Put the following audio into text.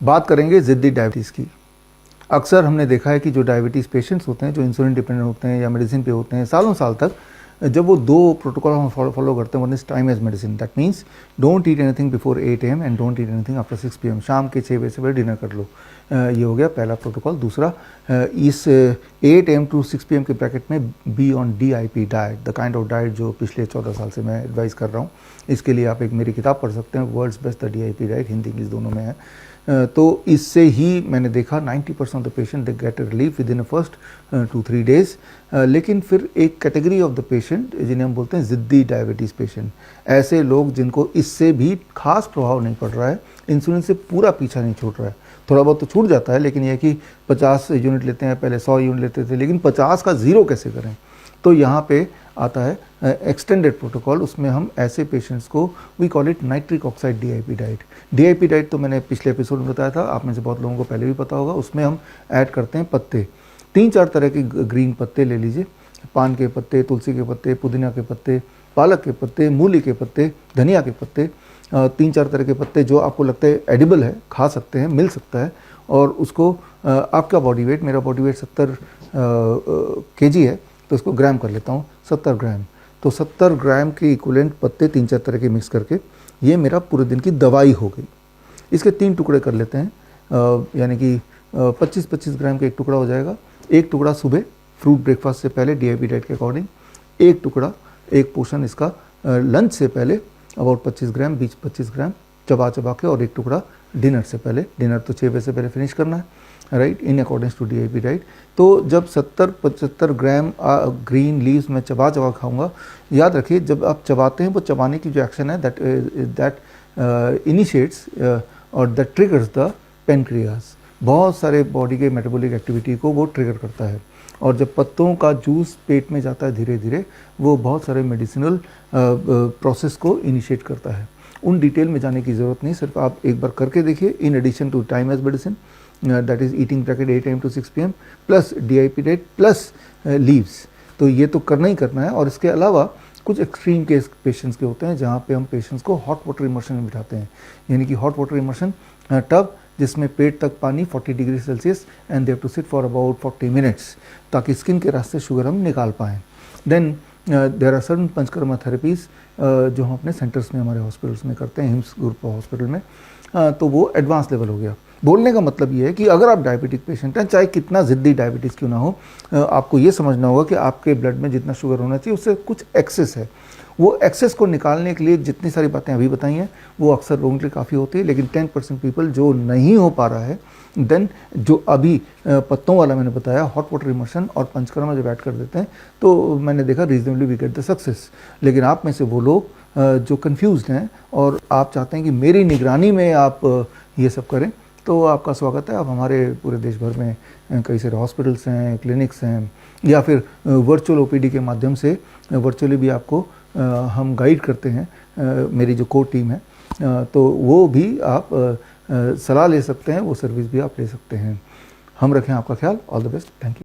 बात करेंगे ज़िद्दी डायबिटीज़ की। अक्सर हमने देखा है कि जो डायबिटीज़ पेशेंट्स होते हैं, जो इंसुलिन डिपेंडेंट होते हैं या मेडिसिन पे होते हैं सालों साल तक, जब वो दो प्रोटोकॉल हम फॉलो करते हैं, one is time as medicine, that means don't eat anything before 8 AM and don't eat anything after 6 PM। शाम के 6 बजे से पहले डिनर कर लो। ये हो गया पहला प्रोटोकॉल। दूसरा, इस 8 AM टू 6 PM के ब्रैकेट में be on DIP diet, the kind of diet जो पिछले 14 साल से मैं एडवाइस कर रहा हूँ। इसके लिए आप एक मेरी किताब पढ़ सकते हैं, world's best the DIP diet, Hindi English दोनों में है। तो इससे ही मैंने देखा 90% of the patient they get relief within first 2-3 days. लेकिन फिर एक कैटेगरी ऑफ द पेशेंट जिन्हें हम बोलते हैं ज़िद्दी डायबिटीज़ पेशेंट, ऐसे लोग जिनको इससे भी खास प्रभाव नहीं पड़ रहा है, इंसुलिन से पूरा पीछा नहीं छूट रहा है, थोड़ा बहुत तो छूट जाता है, लेकिन यह कि 50 यूनिट लेते हैं, पहले 100 यूनिट लेते थे, लेकिन 50 का ज़ीरो कैसे करें। तो यहाँ पे आता है एक्सटेंडेड प्रोटोकॉल। उसमें हम ऐसे पेशेंट्स को we call it nitric oxide DIP diet. DIP diet तो मैंने पिछले एपिसोड में बताया था, आप में से बहुत लोगों को पहले भी पता होगा। उसमें हम ऐड करते हैं पत्ते, 3-4 तरह के ग्रीन पत्ते ले लीजिए, पान के पत्ते, तुलसी के पत्ते, पुदीना के पत्ते, पालक के पत्ते, मूली के पत्ते, धनिया के पत्ते, 3-4 तरह के पत्ते जो आपको लगता है एडिबल है, खा सकते हैं, मिल सकता है। और उसको आपका बॉडी वेट, मेरा बॉडी वेट 70 kg है, तो इसको ग्राम कर लेता हूँ, 70 ग्राम। तो 70 ग्राम के इक्विवेलेंट पत्ते 3-4 तरह के मिक्स करके ये मेरा पूरे दिन की दवाई हो गई। इसके 3 टुकड़े कर लेते हैं, यानी कि 25-25 ग्राम का एक टुकड़ा हो जाएगा। एक टुकड़ा सुबह फ्रूट ब्रेकफास्ट से पहले DIP डाइट के अकॉर्डिंग, एक टुकड़ा, एक पोर्शन इसका लंच से पहले अबाउट 25 ग्राम, बीच 25 ग्राम चबा के, और एक टुकड़ा डिनर से पहले। डिनर तो 6 बजे से पहले फिनिश करना है, right, in accordings to DIP diet. तो जब 70-75 ग्राम ग्रीन लीव्स मैं चबा खाऊंगा, याद रखिए जब आप चबाते हैं वो चबाने की जो एक्शन है दैट इनिशिएट्स और दैट ट्रिगर्स द पेनक्रियाज, बहुत सारे बॉडी के मेटाबॉलिक एक्टिविटी को वो ट्रिगर करता है। और जब पत्तों का जूस पेट में जाता है धीरे धीरे, वो बहुत सारे मेडिसिनल प्रोसेस को इनिशिएट करता है। उन डिटेल में जाने की ज़रूरत नहीं, सिर्फ आप एक बार करके देखिए। In addition to time as medicine, that is eating bracket 8 AM to 6 PM plus DIP diet plus leaves, तो ये तो करना ही करना है। और इसके अलावा कुछ एक्सट्रीम केस पेशेंट्स के होते हैं जहाँ पे हम पेशेंट्स को हॉट वाटर इमर्शन में बिठाते हैं, यानी कि हॉट वाटर इमर्शन टब जिसमें पेट तक पानी 40 degree Celsius and they have to sit for about 40 minutes, ताकि स्किन के रास्ते शुगर हम निकाल पाएँ। Then there are certain panchakarma therapies जो हम अपने सेंटर्स में, हमारे हॉस्पिटल्स में करते हैं, हिम्स ग्रुप हॉस्पिटल में। तो वो एडवांस लेवल हो गया। बोलने का मतलब ये है कि अगर आप डायबिटिक पेशेंट हैं, चाहे कितना ज़िद्दी डायबिटीज़ क्यों ना हो, आपको ये समझना होगा कि आपके ब्लड में जितना शुगर होना चाहिए उससे कुछ एक्सेस है। वो एक्सेस को निकालने के लिए जितनी सारी बातें अभी बताई हैं वो अक्सर लोगों के लिए काफ़ी होती है, लेकिन 10% पीपल जो नहीं हो पा रहा है, देन जो अभी पत्तों वाला मैंने बताया, हॉट वाटर इमर्शन और पंचकर्मा जब ऐड कर देते हैं तो मैंने देखा reasonably we get the success. लेकिन आप में से वो लोग जो कन्फ्यूज्ड हैं और आप चाहते हैं कि मेरी निगरानी में आप ये सब करें, तो आपका स्वागत है। आप हमारे पूरे देश भर में कई सारे हॉस्पिटल्स हैं, क्लिनिक्स हैं, या फिर वर्चुअल OPD के माध्यम से वर्चुअली भी आपको हम गाइड करते हैं, मेरी जो कोर टीम है, तो वो भी आप सलाह ले सकते हैं, वो सर्विस भी आप ले सकते हैं। हम रखें आपका ख्याल। All the best, thank you.